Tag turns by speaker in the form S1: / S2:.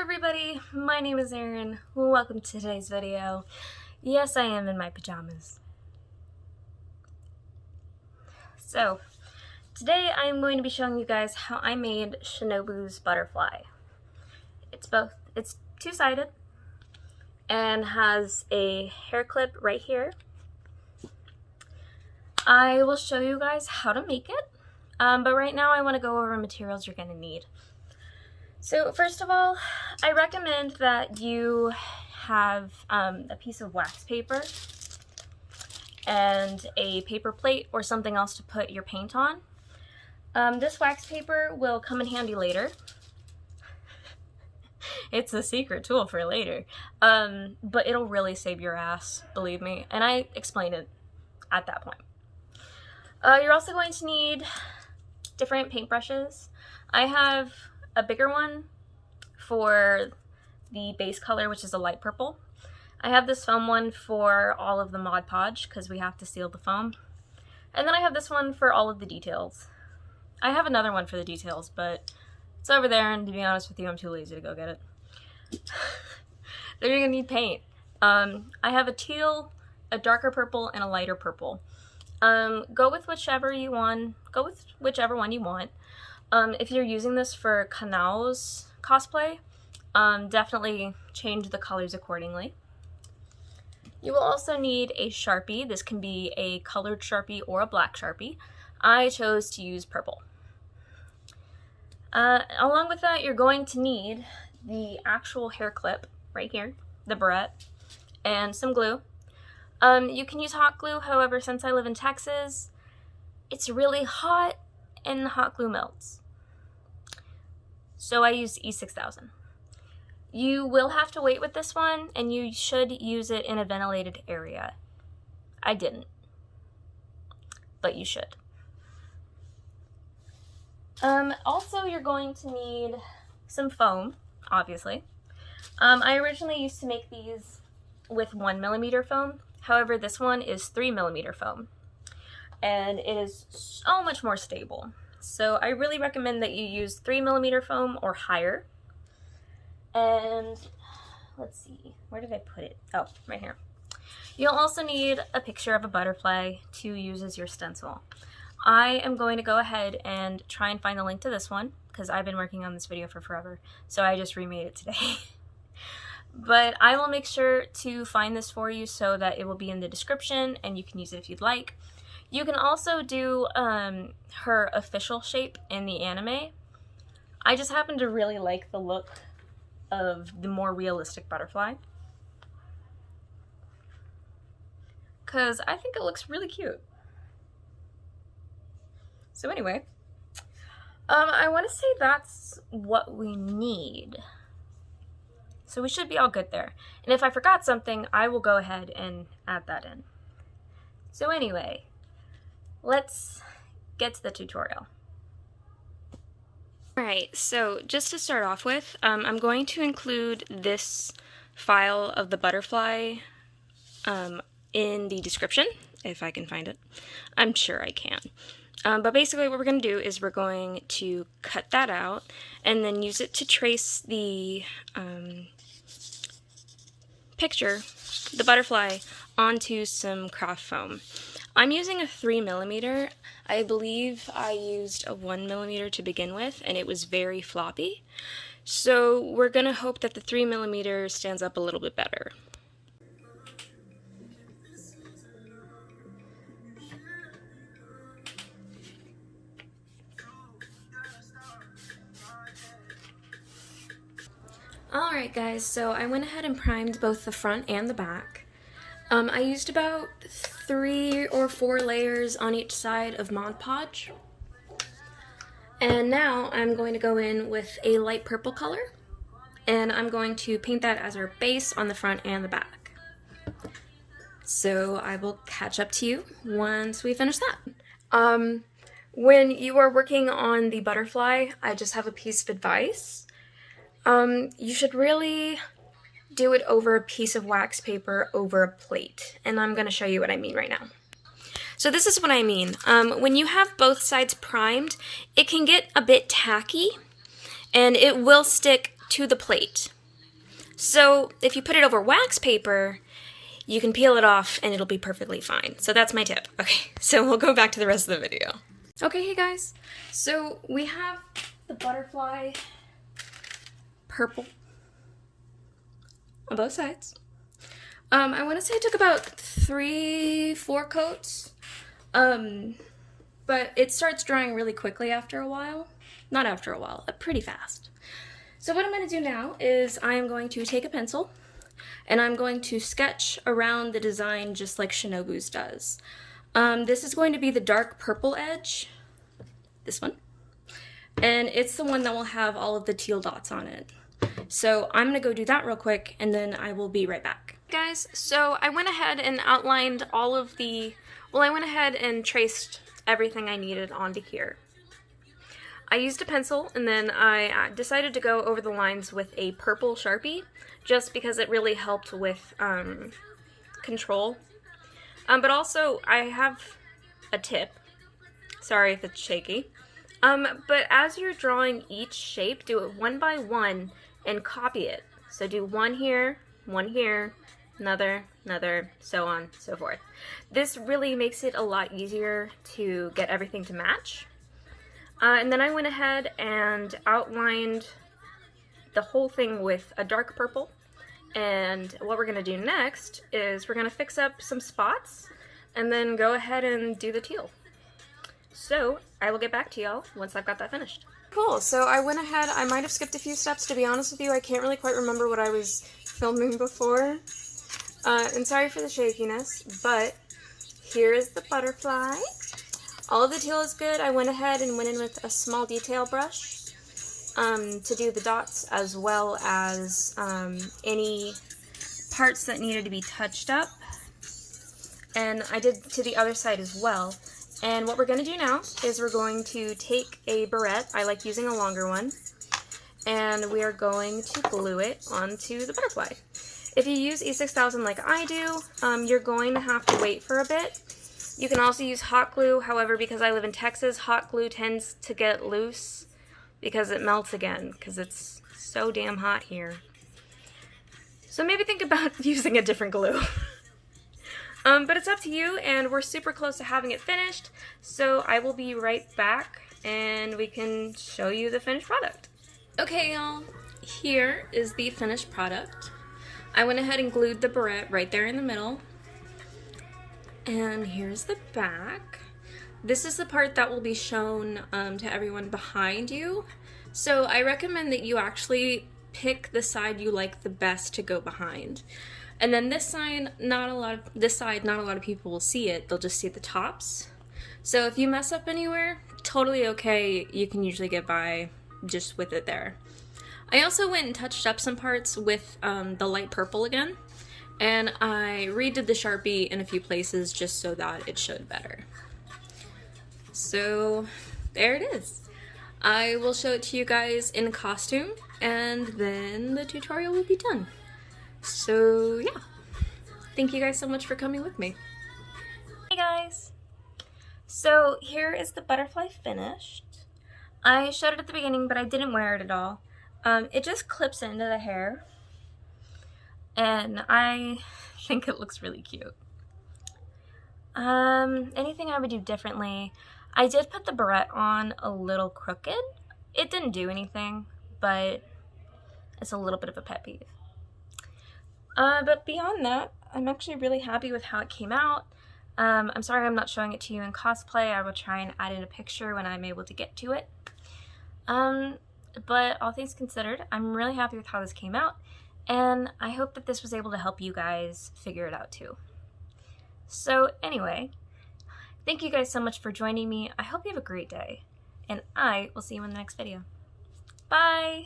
S1: everybody, my name is Erin. Welcome to today's video. Yes, I am in my pajamas. So, today I'm going to be showing you guys how I made Shinobu's butterfly. It's two-sided and has a hair clip right here. I will show you guys how to make it, but right now I want to go over materials you're going to need. So first of all, I recommend that you have a piece of wax paper and a paper plate or something else to put your paint on. This wax paper will come in handy later. It's a secret tool for later, but it'll really save your ass, believe me, and I explained it at that point. You're also going to need different paintbrushes. I have a bigger one for the base color, which is a light purple. I have this foam one for all of the Mod Podge because we have to seal the foam. And then I have this one for all of the details. I have another one for the details, but it's over there, and to be honest with you, I'm too lazy to go get it. Then you're gonna need paint. I have a teal, a darker purple, and a lighter purple. Go with whichever one you want. If you're using this for Kanao's cosplay, definitely change the colors accordingly. You will also need a Sharpie. This can be a colored Sharpie or a black Sharpie. I chose to use purple. Along with that, you're going to need the actual hair clip right here, the barrette, and some glue. You can use hot glue, however, since I live in Texas, it's really hot and the hot glue melts. So I use E6000. You will have to wait with this one, and you should use it in a ventilated area. I didn't, but you should. Also, you're going to need some foam, obviously. I originally used to make these with 1mm foam. However, this one is 3mm foam, and it is so much more stable. So I really recommend that you use 3mm foam or higher. And let's see, where did I put it? Oh, right here. You'll also need a picture of a butterfly to use as your stencil. I am going to go ahead and try and find the link to this one because I've been working on this video for forever, so I just remade it today. But I will make sure to find this for you so that it will be in the description and you can use it if you'd like. You can also do her official shape in the anime. I just happen to really like the look of the more realistic butterfly, because I think it looks really cute. So anyway, I want to say that's what we need. So we should be all good there. And if I forgot something, I will go ahead and add that in. So anyway, let's get to the tutorial. Alright, so just to start off with, I'm going to include this file of the butterfly in the description, if I can find it. I'm sure I can. But basically what we're going to do is we're going to cut that out and then use it to trace the picture, the butterfly, onto some craft foam. I'm using a 3mm. I believe I used a 1mm to begin with, and it was very floppy. So we're gonna hope that the 3mm stands up a little bit better. Alright guys, so I went ahead and primed both the front and the back. I used about 3 or 4 layers on each side of Mod Podge. And now I'm going to go in with a light purple color, and I'm going to paint that as our base on the front and the back. So I will catch up to you once we finish that. When you are working on the butterfly, I just have a piece of advice. You should really do it over a piece of wax paper over a plate, and I'm going to show you what I mean right now. So this is what I mean. When you have both sides primed, it can get a bit tacky, and it will stick to the plate. So if you put it over wax paper, you can peel it off and it'll be perfectly fine. So that's my tip. Okay, so we'll go back to the rest of the video. Okay, hey guys, so we have the butterfly purple on both sides. I want to say I took about 3-4 coats, but it starts drying really quickly after a while. Not after a while, pretty fast. So what I'm going to do now is I am going to take a pencil and I'm going to sketch around the design just like Shinobu's does. This is going to be the dark purple edge, this one, and it's the one that will have all of the teal dots on it. So I'm going to go do that real quick and then I will be right back. Guys, so I went ahead and outlined all of the, well, I went ahead and traced everything I needed onto here. I used a pencil and then I decided to go over the lines with a purple Sharpie just because it really helped with control. But also I have a tip. Sorry if it's shaky. But as you're drawing each shape, do it one by one and copy it. So do one here, another, so on, so forth. This really makes it a lot easier to get everything to match. And then I went ahead and outlined the whole thing with a dark purple. And what we're going to do next is we're going to fix up some spots and then go ahead and do the teal. So I will get back to y'all once I've got that finished. Cool, so I went ahead, I might have skipped a few steps to be honest with you. I can't really quite remember what I was filming before. And sorry for the shakiness, but here is the butterfly. All of the teal is good. I went ahead and went in with a small detail brush to do the dots as well as any parts that needed to be touched up. And I did to the other side as well. And what we're going to do now is we're going to take a barrette, I like using a longer one, and we are going to glue it onto the butterfly. If you use E6000 like I do, you're going to have to wait for a bit. You can also use hot glue, however, because I live in Texas, hot glue tends to get loose because it melts again, because it's so damn hot here. So maybe think about using a different glue. But it's up to you, and we're super close to having it finished, so I will be right back, and we can show you the finished product. Okay, y'all, here is the finished product. I went ahead and glued the barrette right there in the middle. And here's the back. This is the part that will be shown to everyone behind you. So I recommend that you actually pick the side you like the best to go behind. And then this side, not a lot of people will see it. They'll just see the tops. So if you mess up anywhere, totally okay. You can usually get by just with it there. I also went and touched up some parts with the light purple again. And I redid the Sharpie in a few places just so that it showed better. So there it is. I will show it to you guys in costume and then the tutorial will be done. So yeah, thank you guys so much for coming with me. Hey guys! So here is the butterfly finished. I showed it at the beginning but I didn't wear it at all. It just clips into the hair. And I think it looks really cute. Anything I would do differently? I did put the barrette on a little crooked. It didn't do anything, but it's a little bit of a pet peeve. But beyond that, I'm actually really happy with how it came out. I'm sorry I'm not showing it to you in cosplay. I will try and add in a picture when I'm able to get to it. But all things considered, I'm really happy with how this came out. And I hope that this was able to help you guys figure it out too. So anyway, thank you guys so much for joining me. I hope you have a great day. And I will see you in the next video. Bye!